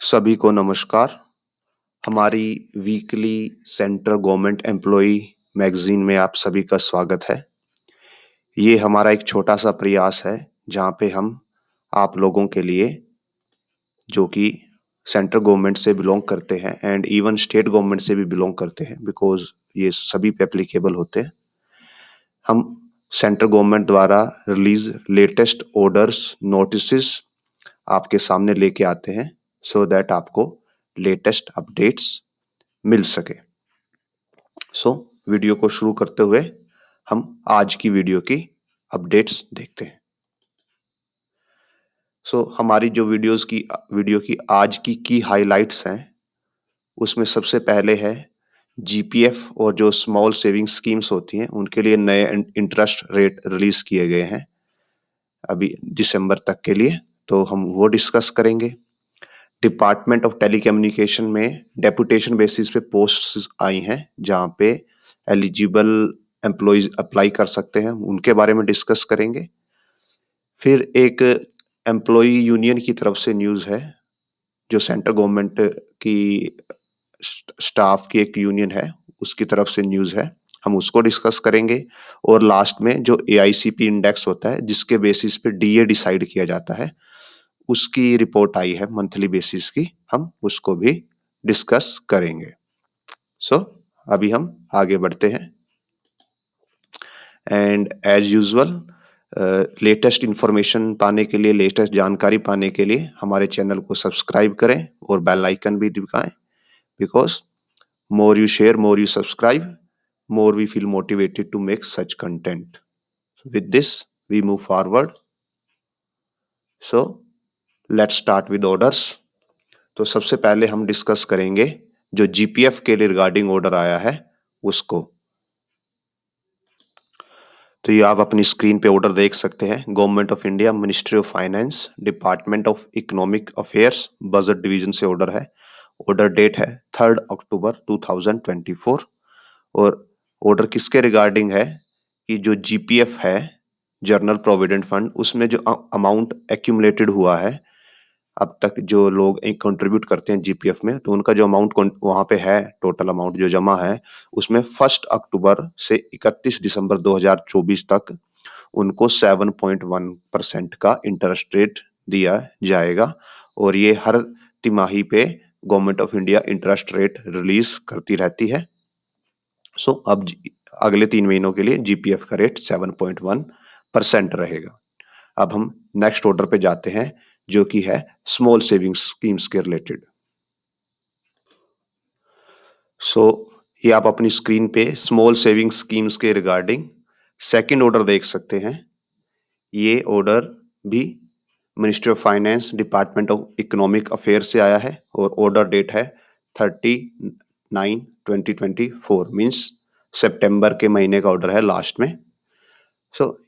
सभी को नमस्कार। हमारी weekly central government employee magazine में आप सभी का स्वागत है। ये हमारा एक छोटा-सा प्रयास है, जहाँ पे हम आप लोगों के लिए जो कि सेंट्रल गवर्नमेंट से बिलॉन्ग करते हैं एंड इवन स्टेट गवर्नमेंट से भी बिलॉन्ग करते हैं बिकॉज़ ये सभी पे एप्लीकेबल होते हैं। हम सेंट्रल गवर्नमेंट द्वारा रिलीज़ लेटेस्ट ऑर्डर्स, नोटिसेस आपके सामने लेके आते हैं सो दैट आपको लेटेस्ट अपडेट्स मिल सके। वीडियो को शुरू करते हुए हम आज की वीडियो की अपडेट्स देखते हैं। हमारी जो वीडियो की आज की हाइलाइट्स हैं, उसमें सबसे पहले है जीपीएफ और जो स्मॉल सेविंग स्कीम्स होती हैं, उनके लिए नए इंटरेस्ट रेट रिलीज़ किए गए हैं अभी दिसंबर तक के लिए, तो हम वो डिस्कस करेंगे। डिपार्टमेंट ऑफ टेलीकम्युनिकेशन में डेपुटेशन बेसिस पे पोस्ट्स आई हैं, जहाँ पे एलिजिबल एम्प्लॉइज अप्लाई कर सकते हैं, उनके बारे में डिस्कस करेंगे। फिर एक एम्प्लॉई यूनियन की तरफ से न्यूज़ है, जो सेंट्रल गवर्नमेंट की स्टाफ की एक यूनियन है, उसकी तरफ से न्यूज़ है, हम उसको डिस्कस करेंगे। और लास्ट में जो एआईसीपी इंडेक्स होता है, जिसके बेसिस पे डीए डिसाइड किया जाता है, उसकी रिपोर्ट आई है मंथली बेसिस की, हम उसको भी डिस्कस करेंगे। अभी हम आगे बढ़ते हैं and as usual latest information पाने के लिए, लेटेस्ट जानकारी पाने के लिए हमारे चैनल को सब्सक्राइब करें और बेल आइकन भी दबाएं because more you share, more you subscribe, more we feel motivated to make such content. With this, we move forward. So, let's start with orders. तो सबसे पहले हम डिस्कस करेंगे जो जीपीएफ के लिए रिगार्डिंग ऑर्डर आया है उसको। तो ये आप अपनी स्क्रीन पे ऑर्डर देख सकते हैं। Government of India, ministry of finance, department of economic affairs, budget division से ऑर्डर है। ऑर्डर डेट है 3 अक्टूबर 2024 और ऑर्डर किसके रिगार्डिंग है कि जो जीपीएफ है, जनरल प्रोविडेंट फंड, उसमें जो अमाउंट एक्यूमुलेटेड हुआ है अब तक, जो लोग कंट्रीब्यूट करते हैं जीपीएफ में, तो उनका जो अमाउंट वहाँ पे है, टोटल अमाउंट जो जमा है, उसमें 1 अक्टूबर से 31 दिसंबर 2024 तक उनको 7.1% का इंटरेस्ट रेट दिया जाएगा और ये हर तिमाही पे government of India interest rate release करती रहती है। अब अगले 3 महीनों के लिए जीपीएफ का रेट 7.1% रहेगा। अब हम नेक्स्ट ऑर्डर पे जाते हैं, जो कि है स्मॉल सेविंग स्कीम्स के रिलेटेड। ये आप अपनी स्क्रीन पे स्मॉल सेविंग स्कीम्स के रिगार्डिंग सेकंड ऑर्डर देख सकते हैं। ये ऑर्डर भी ministry of finance, department of economic affair से आया है और ऑर्डर डेट है 30/9/2024 मीन्स सितंबर के महीने का ऑर्डर है लास्ट में।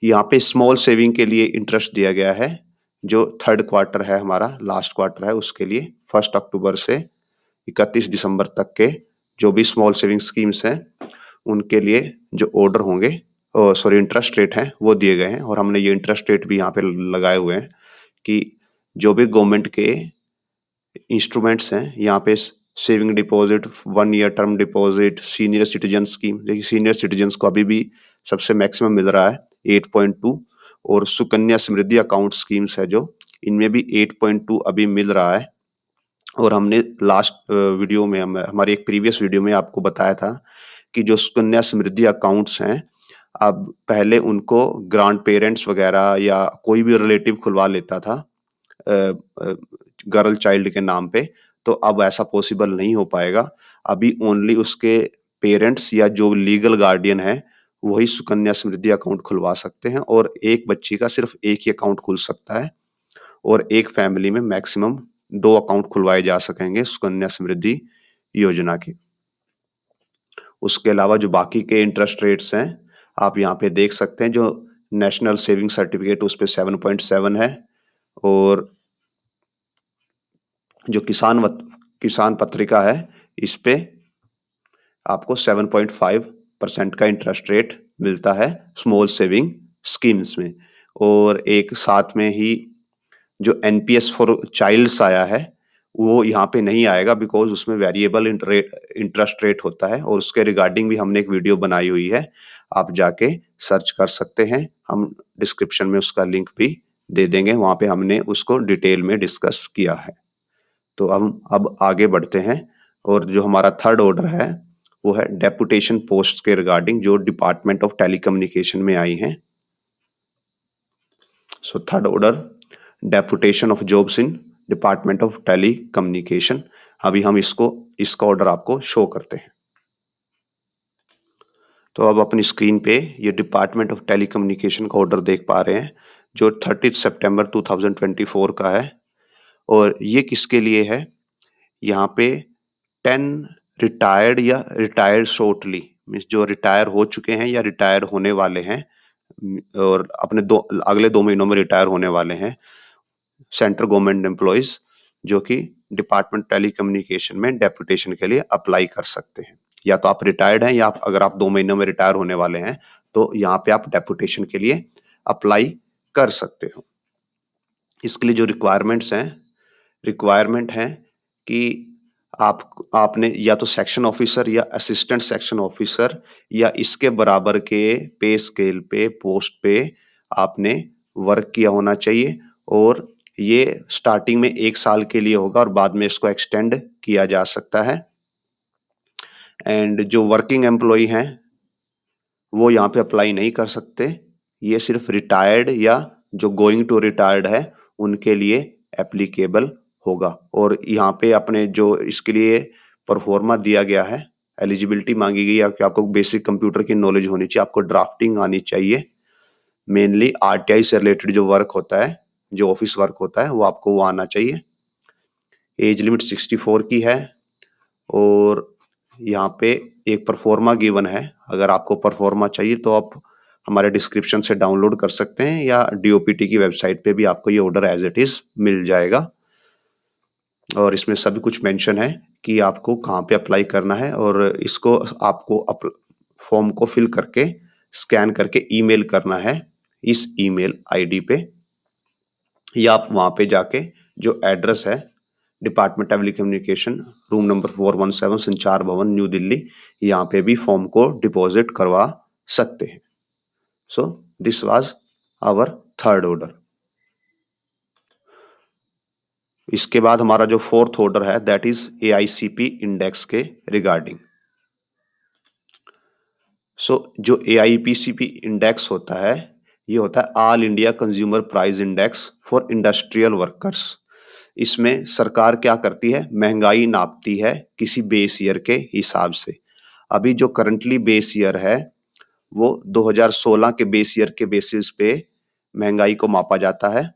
यहाँ पे स्मॉल सेविंग के लिए इंटरेस्ट दिया गया है, जो थर्ड क्वार्टर है हमारा, लास्ट क्वार्टर है, उसके लिए 1 अक्टूबर से 31 दिसंबर तक के जो भी स्मॉल सेविंग स्कीम्स हैं, उनके लिए जो ऑर्डर होंगे, इंटरेस्ट रेट हैं, वो दिए गए हैं और हमने ये इंटरेस्ट रेट भी यहाँ पे लगाए हुए हैं कि जो भी गवर्नमेंट के इंस्ट्रूमेंट्स हैं, यहाँ पे saving deposit, 1 year term deposit, senior citizen scheme, देखिए सीनियर सिटीजन्स को अभी भी सबसे मैक्सिमम मिल रहा है 8.2 और सुकन्या समृद्धि अकाउंट स्कीम्स है जो, इनमें भी 8.2 अभी मिल रहा है। और हमने लास्ट वीडियो में, हमारी एक प्रीवियस वीडियो में आपको बताया था कि जो सुकन्या समृद्धि अकाउंट्स हैं, अब पहले उनको ग्रांड पेरेंट्स वगैरह या कोई भी रिलेटिव खुलवा लेता था गर्ल चाइल्ड के नाम पे, तो अब ऐसा पॉसिबल नहीं हो पाएगा। अभी ओनली उसके पेरेंट्स या जो लीगल गार्डियन है, वही सुकन्या समृद्धि अकाउंट खुलवा सकते हैं और एक बच्ची का सिर्फ एक ही अकाउंट खुल सकता है और एक फैमिली में मैक्सिमम 2 अकाउंट खुलवाए जा सकेंगे सुकन्या समृद्धि योजना के। उसके अलावा जो बाकी के इंटरेस्ट रेट्स हैं, आप यहाँ पे देख सकते हैं। जो नेशनल सेविंग सर्टिफिकेट, उस पे 7.7 है और जो किसान पत्रिका है, इस पे आपको 7.5% का इंटरेस्ट रेट मिलता है स्मॉल सेविंग स्कीम्स में। और एक साथ में ही जो एनपीएस फॉर चाइल्ड्स आया है, वो यहाँ पे नहीं आएगा बिकॉज़ उसमें वेरिएबल इंटरेस्ट रेट होता है और उसके रिगार्डिंग भी हमने एक वीडियो बनाई हुई है। आप जाके सर्च कर सकते हैं। हम डिस्क्रिप्शन में उसका लिंक भी दे देंगे, वहाँ पे हमने उसको डिटेल में डिस्कस किया है। तो हम अब आगे बढ़ते हैं और जो हमारा थर्ड ऑर्डर है, वो है डेपुटेशन पोस्ट के रिगार्डिंग जो डिपार्टमेंट ऑफ टेलीकम्युनिकेशन में आई हैं। So third order deputation of jobs in department of telecommunication. अभी हम इसका ऑर्डर आपको शो करते हैं। तो अब अपनी स्क्रीन पे ये डिपार्टमेंट ऑफ टेलीकम्युनिकेशन का ऑर्डर देख पा रहे हैं जो 30 सितंबर 2024 का है। और ये किसके लिए है? यहाँ पे 10 रिटायर्ड या रिटायर्ड शॉर्टली मीन्स जो रिटायर हो चुके हैं या रिटायर होने वाले हैं और अपने अगले 2 महीनों में रिटायर होने वाले हैं सेंट्रल गवर्नमेंट एम्प्लॉइज जो कि डिपार्टमेंट टेलीकम्युनिकेशन में डेपुटेशन के लिए अप्लाई कर सकते हैं। या तो आप रिटायर्ड हैं या अगर आप 2 महीनों में रिटायर होने वाले हैं तो यहाँ पे आप डेपुटेशन के लिए अप्लाई कर सकते हो। इसके लिए जो रिक्वायरमेंट है कि आपने या तो सेक्शन ऑफिसर या असिस्टेंट सेक्शन ऑफिसर या इसके बराबर के पे स्केल पे पोस्ट पे आपने वर्क किया होना चाहिए और ये स्टार्टिंग में 1 साल के लिए होगा और बाद में इसको एक्सटेंड किया जा सकता है। एंड जो वर्किंग एम्प्लॉई हैं वो यहाँ पे अप्लाई नहीं कर सकते। ये सिर्फ रिटायर्ड या जो गोइंग टू रिटायर्ड है उनके लिए एप्लीकेबल होगा। और यहाँ पे अपने जो इसके लिए परफॉर्मा दिया गया है, एलिजिबिलिटी मांगी गई है कि आपको बेसिक कंप्यूटर की नॉलेज होनी चाहिए, आपको ड्राफ्टिंग आनी चाहिए। मेनली आरटीआई से रिलेटेड जो वर्क होता है, जो ऑफिस वर्क होता है वो आपको वो आना चाहिए। एज लिमिट 64 की है और यहाँ पे एक परफॉर्मा गिवन है। अगर आपको परफॉर्मा चाहिए तो आप हमारे डिस्क्रिप्शन से डाउनलोड कर सकते हैं या डीओपीटी की वेबसाइट पे भी आपको ये ऑर्डर एज इट इज मिल जाएगा। और इसमें सभी कुछ मेंशन है कि आपको कहाँ पे अप्लाई करना है और इसको आपको फॉर्म को फिल करके स्कैन करके ईमेल करना है इस ईमेल आईडी पे, या आप वहाँ पे जाके जो एड्रेस है डिपार्टमेंट टेलीकम्युनिकेशन रूम नंबर 417 संचार भवन न्यू दिल्ली, यहाँ पे भी फॉर्म को डिपॉजिट करवा सकते हैं। So this was our third order. इसके बाद हमारा जो फोर्थ ऑर्डर है दैट इज एआईसीपी इंडेक्स के रिगार्डिंग। जो एआईपीसीपी इंडेक्स होता है ये होता है all India consumer price index for industrial workers. इसमें सरकार क्या करती है, महंगाई नापती है किसी बेस ईयर के हिसाब से। अभी जो करंटली बेस ईयर है वो 2016 के बेस ईयर के बेसिस पे महंगाई को मापा जाता है।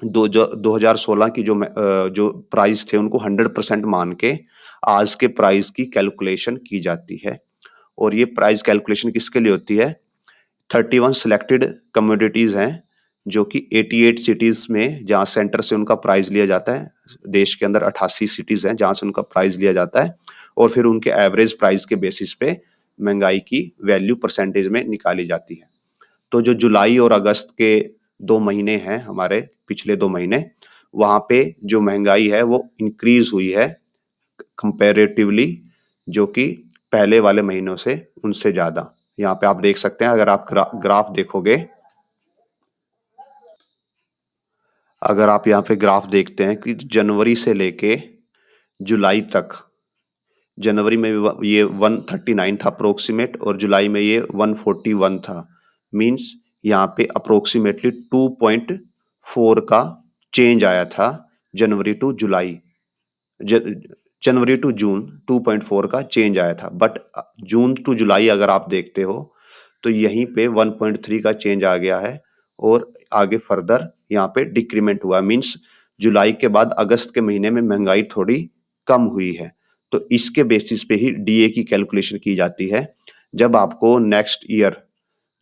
2016 की जो प्राइस थे उनको 100% मान के आज के प्राइस की कैलकुलेशन की जाती है। और ये प्राइस कैलकुलेशन किसके लिए होती है? 31 सिलेक्टेड कम्योडिटीज हैं जो कि 88 सिटीज में जहाँ सेंटर से उनका प्राइस लिया जाता है। देश के अंदर 88 सिटीज हैं जहाँ से उनका प्राइस लिया जाता है और फिर उनके एवरेज प्राइस के बेसिस पे महंगाई की वैल्यू परसेंटेज में निकाली जाती है। तो जो जुलाई और अगस्त के 2 महीने हैं हमारे पिछले 2 महीने, वहाँ पे जो महंगाई है वो इंक्रीज हुई है कंपैरेटिवली, जो कि पहले वाले महीनों से उनसे ज़्यादा। यहाँ पे आप देख सकते हैं, अगर आप ग्राफ देखोगे, अगर आप यहाँ पे ग्राफ देखते हैं कि जनवरी से लेके जुलाई तक, जनवरी में ये 139 था अप्रोक्सीमेट और जुलाई में ये 141 था। मींस यहाँ पे अप्रोक्सीमेटली 2.4 का चेंज आया था जनवरी to July. January to June 2.4 का चेंज आया था, बट जून टू जुलाई अगर आप देखते हो तो यहीं पे 1.3 का चेंज आ गया है और आगे फर्दर यहाँ पे डिक्रीमेंट हुआ। मींस जुलाई के बाद अगस्त के महीने में महंगाई थोड़ी कम हुई है। तो इसके बेसिस पे ही डीए की कैलकुलेशन की जाती है। जब आपको नेक्स्ट ईयर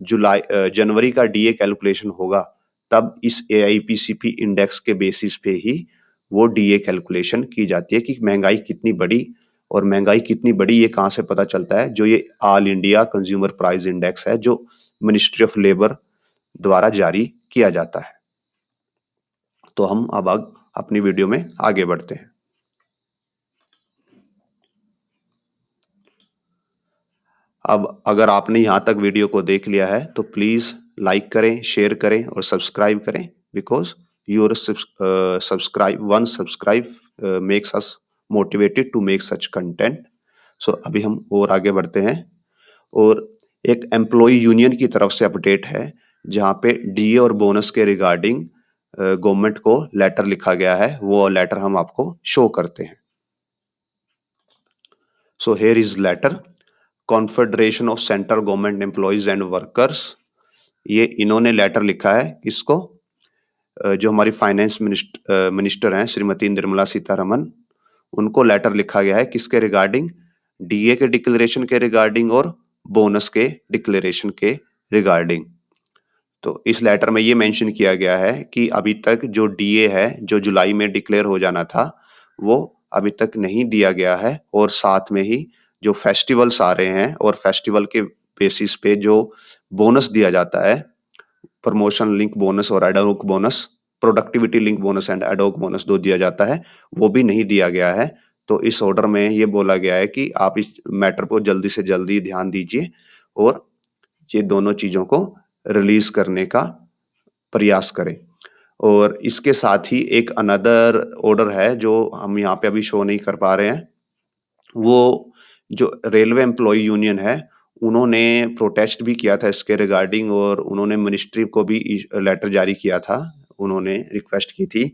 जनवरी का डीए कैलकुलेशन होगा तब इस एआईपीसीपी इंडेक्स के बेसिस पे ही वो डीए कैलकुलेशन की जाती है कि महंगाई कितनी बढ़ी। और महंगाई कितनी बढ़ी ये कहाँ से पता चलता है? जो ये all India consumer price index है जो मिनिस्ट्री ऑफ लेबर द्वारा जारी किया जाता है। तो हम अब अपनी वीडियो में आगे बढ़ते हैं। अब अगर आपने यहाँ तक वीडियो को देख लिया है तो प्लीज़ लाइक करें, शेयर करें और सब्सक्राइब करें, because your subscribe makes us motivated to make such content. So अभी हम और आगे बढ़ते हैं और एक एम्प्लॉई यूनियन की तरफ से अपडेट है, जहाँ पे डीए और बोनस के रिगार्डिंग गवर्नमेंट को लेटर लिखा गया है। वो लेटर हम आपको शो करते हैं। So here is letter, confederation of central government employees and workers. ये इन्होंने लेटर लिखा है किसको? जो हमारी फाइनेंस मिनिस्टर हैं श्रीमती निर्मला सीतारमन, उनको लेटर लिखा गया है किसके रिगार्डिंग? डीए के डिक्लेरेशन के रिगार्डिंग और बोनस के डिक्लेरेशन के रिगार्डिंग। तो इस लेटर में ये मेंशन किया गया है कि अभी तक जो डीए है, जो जुलाई में डिक्लेयर हो जाना था, वो अभी तक नहीं दिया गया है और साथ में ही जो फेस्टिवल्स आ रहे हैं और फेस्टिवल के बेसिस पे जो बोनस दिया जाता है, प्रमोशन लिंक बोनस और ad hoc bonus, productivity link bonus and ad hoc bonus जो दिया जाता है, वो भी नहीं दिया गया है। तो इस ऑर्डर में ये बोला गया है कि आप इस मैटर को जल्दी से जल्दी ध्यान दीजिए और ये दोनों चीज़ों को रिलीज करने का प्रयास करें। और इसके साथ ही एक अनदर ऑर्डर है जो हम यहाँ पे अभी शो नहीं कर पा रहे हैं। वो जो रेलवे एम्प्लॉय यूनियन है, उन्होंने प्रोटेस्ट भी किया था इसके रिगार्डिंग और उन्होंने मिनिस्ट्री को भी लेटर जारी किया था। उन्होंने रिक्वेस्ट की थी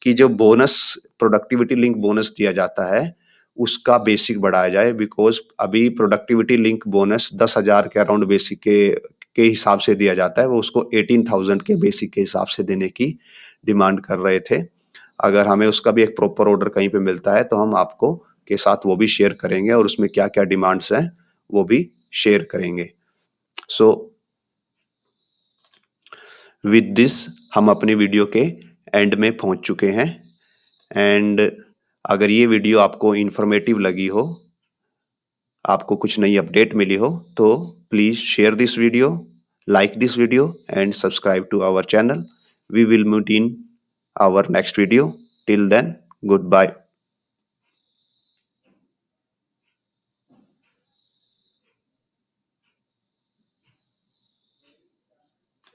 कि जो बोनस, प्रोडक्टिविटी लिंक बोनस दिया जाता है, उसका बेसिक बढ़ाया जाए, बिकॉज़ अभी प्रोडक्टिविटी लिंक बोनस 10,000 के अराउंड बेसिक के हिसाब से दिया जाता है। वो उसको 18,000 के बेसिक के हिसाब से देने की डिमांड कर रहे थे। अगर हमें उसका भी एक प्रॉपर ऑर्डर कहीं पे मिलता है तो हम आपको के साथ वो भी शेयर करेंगे और उसमें क्या-क्या डिमांड्स हैं, वो भी शेयर करेंगे। सो विद दिस हम अपनी वीडियो के एंड में पहुंच चुके हैं एंड अगर ये वीडियो आपको इन्फॉर्मेटिव लगी हो, आपको कुछ नई अपडेट मिली हो, तो please share this video, like this video and subscribe to our channel. We will meet in our next video. Till then, goodbye.